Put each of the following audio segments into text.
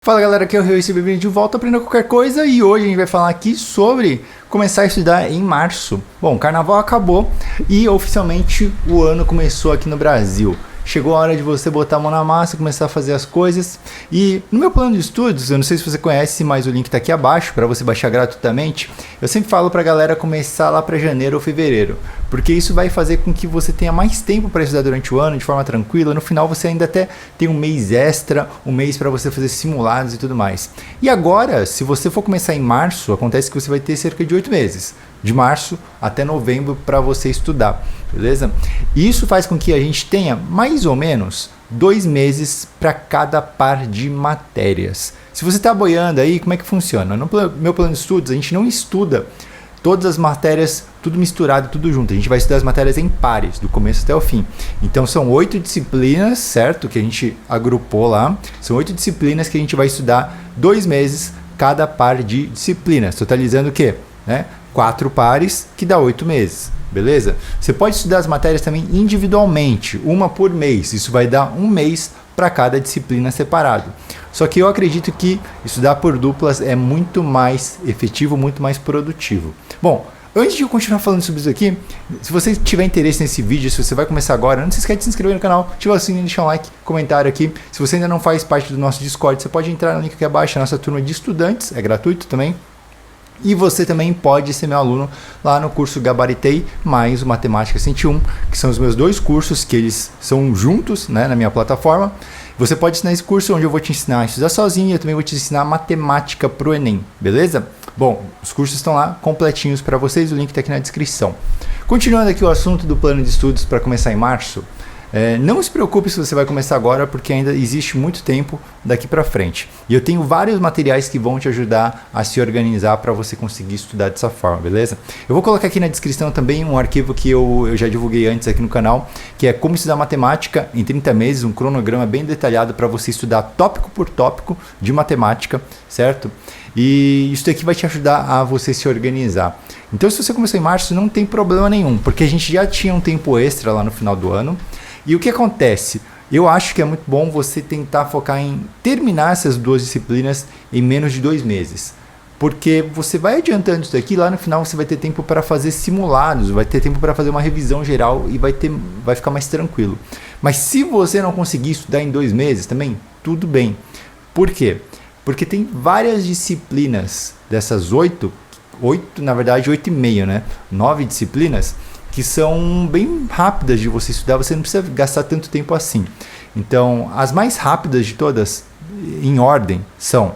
Fala galera, aqui é o Rio e seja bem-vindo de volta aprendendo qualquer coisa e hoje a gente vai falar aqui sobre começar a estudar em março. Bom, o carnaval acabou e oficialmente o ano começou aqui no Brasil. Chegou a hora de você botar a mão na massa, começar a fazer as coisas. E no meu plano de estudos, eu não sei se você conhece, mas o link está aqui abaixo para você baixar gratuitamente. Eu sempre falo para a galera começar lá para janeiro ou fevereiro, porque isso vai fazer com que você tenha mais tempo para estudar durante o ano de forma tranquila. No final você ainda até tem um mês extra, um mês para você fazer simulados e tudo mais. E agora, se você for começar em março, acontece que você vai ter cerca de 8 meses. De março até novembro para você estudar, beleza? Isso faz com que a gente tenha mais ou menos 2 meses para cada par de matérias. Se você está boiando aí, como é que funciona? No meu plano de estudos, a gente não estuda todas as matérias, tudo misturado, tudo junto. A gente vai estudar as matérias em pares, do começo até o fim. Então são 8 disciplinas, certo? Que a gente agrupou lá. São 8 disciplinas que a gente vai estudar 2 meses cada par de disciplinas, totalizando o quê? 4 pares, que dá 8 meses, beleza? Você pode estudar as matérias também individualmente, uma por mês. Isso vai dar um mês para cada disciplina separado. Só que eu acredito que estudar por duplas é muito mais efetivo, muito mais produtivo. Bom, antes de eu continuar falando sobre isso aqui, se você tiver interesse nesse vídeo, se você vai começar agora, não se esquece de se inscrever no canal, ativa o sininho, deixar um like, comentário aqui. Se você ainda não faz parte do nosso Discord, você pode entrar no link aqui abaixo, a nossa turma de estudantes, é gratuito também. E você também pode ser meu aluno lá no curso Gabaritei mais o Matemática 101, que são os meus 2 cursos que eles são juntos, na minha plataforma. Você pode ensinar esse curso onde eu vou te ensinar a estudar sozinho e eu também vou te ensinar matemática para o Enem, beleza? Bom, os cursos estão lá completinhos para vocês, o link está aqui na descrição. Continuando aqui o assunto do plano de estudos para começar em março, não se preocupe se você vai começar agora, porque ainda existe muito tempo daqui para frente. E eu tenho vários materiais que vão te ajudar a se organizar para você conseguir estudar dessa forma, beleza? Eu vou colocar aqui na descrição também um arquivo que eu já divulguei antes aqui no canal, que é como estudar matemática em 30 meses, um cronograma bem detalhado para você estudar tópico por tópico de matemática, certo? E isso aqui vai te ajudar a você se organizar. Então, se você começou em março, não tem problema nenhum, porque a gente já tinha um tempo extra lá no final do ano. E o que acontece? Eu acho que é muito bom você tentar focar em terminar essas 2 disciplinas em menos de 2 meses. Porque você vai adiantando isso daqui, lá no final você vai ter tempo para fazer simulados, vai ter tempo para fazer uma revisão geral e vai ficar mais tranquilo. Mas se você não conseguir estudar em 2 meses também, tudo bem. Por quê? Porque tem várias disciplinas dessas 8, na verdade 8,5, 9 disciplinas, que são bem rápidas de você estudar, você não precisa gastar tanto tempo assim. Então, as mais rápidas de todas, em ordem, são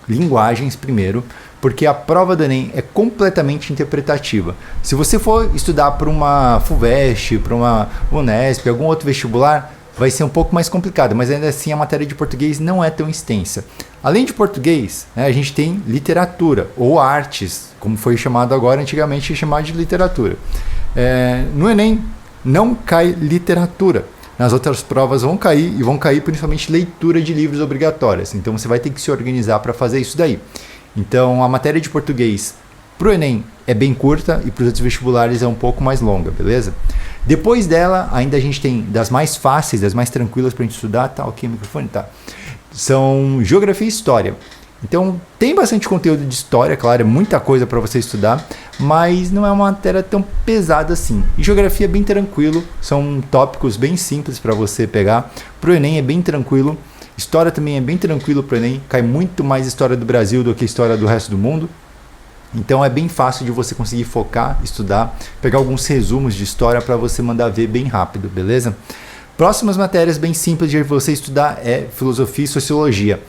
linguagens primeiro, porque a prova do Enem é completamente interpretativa. Se você for estudar para uma FUVEST, para uma Unesp, algum outro vestibular, vai ser um pouco mais complicado, mas ainda assim a matéria de português não é tão extensa. Além de português, a gente tem literatura ou artes, como foi chamado agora, antigamente chamado de literatura. No Enem não cai literatura. Nas outras provas vão cair, e vão cair principalmente leitura de livros obrigatórias. Então você vai ter que se organizar para fazer isso daí. Então a matéria de português para o Enem é bem curta e para os outros vestibulares é um pouco mais longa, beleza? Depois dela, ainda a gente tem das mais fáceis, das mais tranquilas para a gente estudar, tá ok, o microfone tá. São Geografia e História. Então tem bastante conteúdo de história, claro, é muita coisa para você estudar, mas não é uma matéria tão pesada assim. E Geografia é bem tranquilo, são tópicos bem simples para você pegar. Para o Enem é bem tranquilo, História também é bem tranquilo para o Enem, cai muito mais História do Brasil do que História do resto do mundo. Então é bem fácil de você conseguir focar, estudar, pegar alguns resumos de história para você mandar ver bem rápido, beleza? Próximas matérias bem simples de você estudar é Filosofia e Sociologia.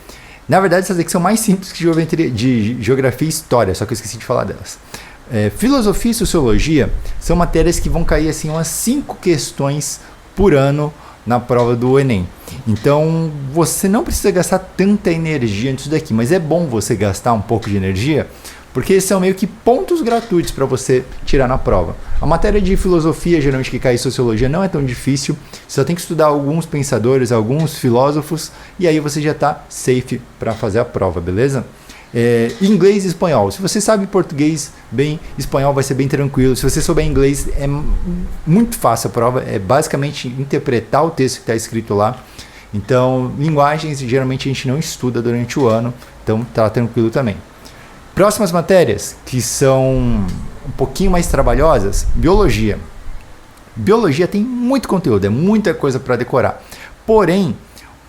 Na verdade, essas aqui são mais simples que de Geografia e História, só que eu esqueci de falar delas. Filosofia e Sociologia são matérias que vão cair assim umas 5 questões por ano na prova do Enem. Então, você não precisa gastar tanta energia nisso daqui, mas é bom você gastar um pouco de energia, porque esses são meio que pontos gratuitos para você tirar na prova. A matéria de filosofia, geralmente que cai em sociologia, não é tão difícil. Você só tem que estudar alguns pensadores, alguns filósofos, e aí você já está safe para fazer a prova, beleza? Inglês e espanhol. Se você sabe português bem, espanhol vai ser bem tranquilo. Se você souber inglês, é muito fácil a prova. É basicamente interpretar o texto que está escrito lá. Então, linguagens geralmente a gente não estuda durante o ano, então tá tranquilo também. Próximas matérias, que são um pouquinho mais trabalhosas, biologia. Biologia tem muito conteúdo, é muita coisa para decorar. Porém,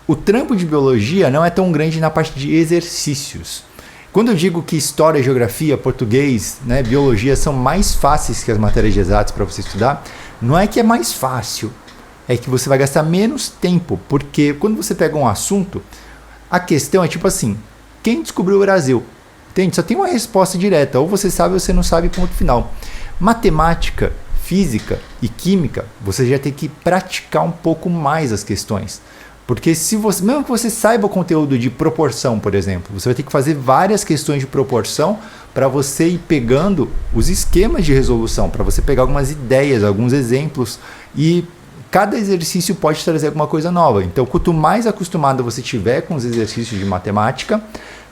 o trampo de biologia não é tão grande na parte de exercícios. Quando eu digo que história, geografia, português, né, biologia são mais fáceis que as matérias de exatas para você estudar, não é que é mais fácil, é que você vai gastar menos tempo, porque quando você pega um assunto, a questão é tipo assim, quem descobriu o Brasil? Entende? Só tem uma resposta direta, ou você sabe ou você não sabe, ponto final. Matemática, física e química, você já tem que praticar um pouco mais as questões. Porque se você, mesmo que você saiba o conteúdo de proporção, por exemplo, você vai ter que fazer várias questões de proporção para você ir pegando os esquemas de resolução, para você pegar algumas ideias, alguns exemplos, e cada exercício pode trazer alguma coisa nova. Então, quanto mais acostumado você tiver com os exercícios de matemática,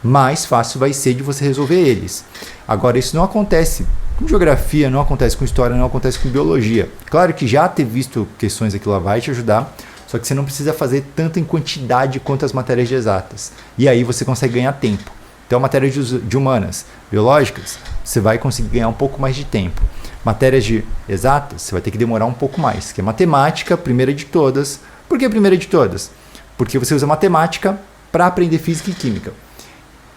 mais fácil vai ser de você resolver eles. Agora, isso não acontece com geografia, não acontece com história, não acontece com biologia. Claro que já ter visto questões aqui lá vai te ajudar, só que você não precisa fazer tanto em quantidade quanto as matérias de exatas. E aí você consegue ganhar tempo. Então, matérias de humanas, biológicas, você vai conseguir ganhar um pouco mais de tempo. Matérias de exatas, você vai ter que demorar um pouco mais, que é matemática, primeira de todas. Por que primeira de todas? Porque você usa matemática para aprender física e química,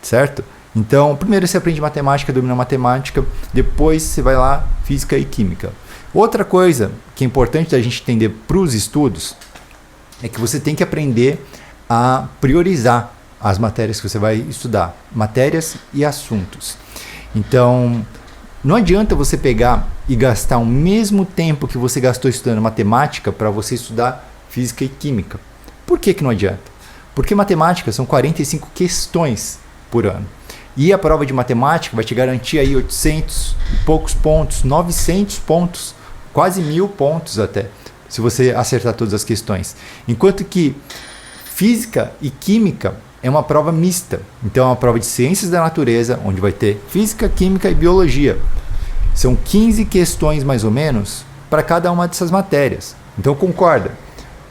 certo? Então, primeiro você aprende matemática, domina matemática, depois você vai lá, física e química. Outra coisa que é importante da gente entender para os estudos é que você tem que aprender a priorizar as matérias que você vai estudar, matérias e assuntos. Então, não adianta você pegar e gastar o mesmo tempo que você gastou estudando matemática para você estudar física e química. Por que não adianta? Porque matemática são 45 questões por ano. E a prova de matemática vai te garantir aí 800 e poucos pontos, 900 pontos, quase 1000 pontos até, se você acertar todas as questões. Enquanto que física e química é uma prova mista. Então é uma prova de ciências da natureza, onde vai ter física, química e biologia. São 15 questões mais ou menos para cada uma dessas matérias. Então concorda?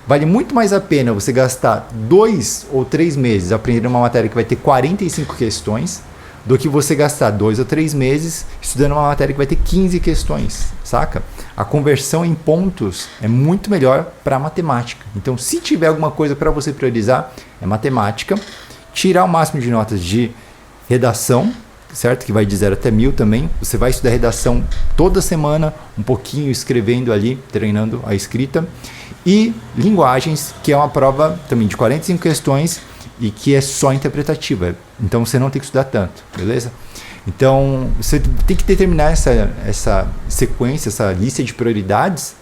Vale muito mais a pena você gastar 2 ou 3 meses aprendendo uma matéria que vai ter 45 questões do que você gastar 2 ou 3 meses estudando uma matéria que vai ter 15 questões, saca? A conversão em pontos é muito melhor para a matemática. Então, se tiver alguma coisa para você priorizar, é matemática. Tirar o máximo de notas de redação, certo? Que vai de 0 até 1000 também. Você vai estudar redação toda semana, um pouquinho escrevendo ali, treinando a escrita. E linguagens, que é uma prova também de 45 questões e que é só interpretativa. Então você não tem que estudar tanto, beleza? Então você tem que determinar essa sequência, essa lista de prioridades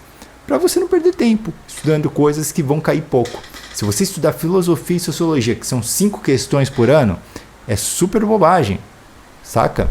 para você não perder tempo estudando coisas que vão cair pouco. Se você estudar filosofia e sociologia, que são 5 questões por ano, é super bobagem, saca?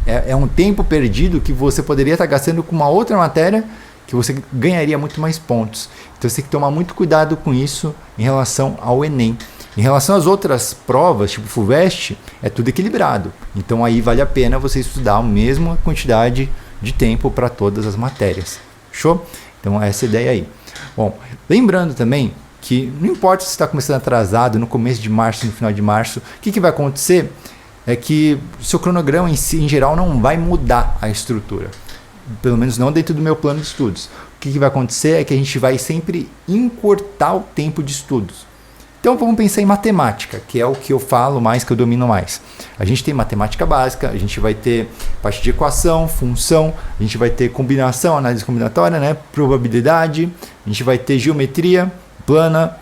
É um tempo perdido que você poderia estar gastando com uma outra matéria que você ganharia muito mais pontos. Então você tem que tomar muito cuidado com isso em relação ao Enem. Em relação às outras provas, tipo FUVEST, é tudo equilibrado. Então aí vale a pena você estudar a mesma quantidade de tempo para todas as matérias. Show? Então essa é a ideia aí. Bom, lembrando também que não importa se você está começando atrasado, no começo de março, no final de março, o que vai acontecer é que o seu cronograma em si, em geral, não vai mudar a estrutura. Pelo menos não dentro do meu plano de estudos. O que vai acontecer é que a gente vai sempre encurtar o tempo de estudos. Então vamos pensar em matemática, que é o que eu falo mais, que eu domino mais. A gente tem matemática básica, a gente vai ter parte de equação, função, a gente vai ter combinação, análise combinatória, né, probabilidade, a gente vai ter geometria plana,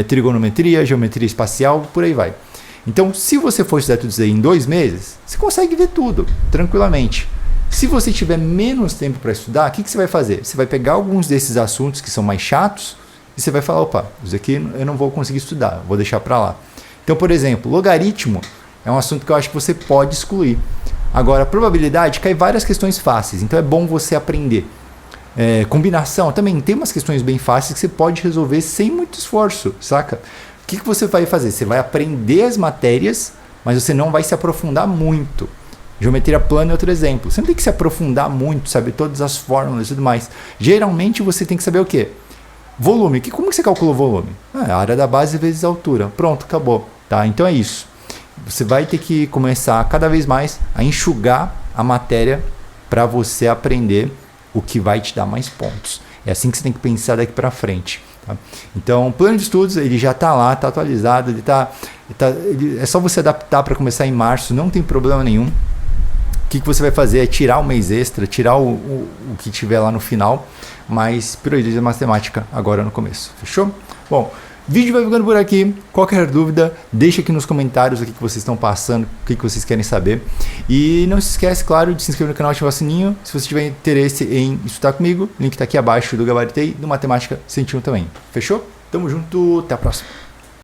trigonometria, geometria espacial, por aí vai. Então, se você for estudar tudo isso aí em 2 meses, você consegue ver tudo, tranquilamente. Se você tiver menos tempo para estudar, o que você vai fazer? Você vai pegar alguns desses assuntos que são mais chatos e você vai falar, opa, isso aqui eu não vou conseguir estudar, vou deixar para lá. Então, por exemplo, logaritmo é um assunto que eu acho que você pode excluir. Agora, probabilidade, cai várias questões fáceis, então é bom você aprender. Combinação, também tem umas questões bem fáceis que você pode resolver sem muito esforço, saca? O que você vai fazer? Você vai aprender as matérias, mas você não vai se aprofundar muito. Geometria plana é outro exemplo. Você não tem que se aprofundar muito, saber todas as fórmulas e tudo mais. Geralmente você tem que saber o quê? Volume, como que você calcula o volume? A área da base vezes a altura. Pronto, acabou. Tá? Então é isso. Você vai ter que começar cada vez mais a enxugar a matéria para você aprender o que vai te dar mais pontos. É assim que você tem que pensar daqui para frente. Tá? Então, o plano de estudos ele já está lá, está atualizado, é só você adaptar para começar em março, não tem problema nenhum. O que você vai fazer é tirar o mês extra, tirar o que tiver lá no final, mas prioriza a matemática agora no começo. Fechou? Bom, vídeo vai ficando por aqui. Qualquer dúvida, deixa aqui nos comentários o que vocês estão passando, o que vocês querem saber. E não se esquece, claro, de se inscrever no canal e ativar o sininho. Se você tiver interesse em estudar comigo, o link está aqui abaixo do Gabaritei, do Matemática 101 também. Fechou? Tamo junto, até a próxima.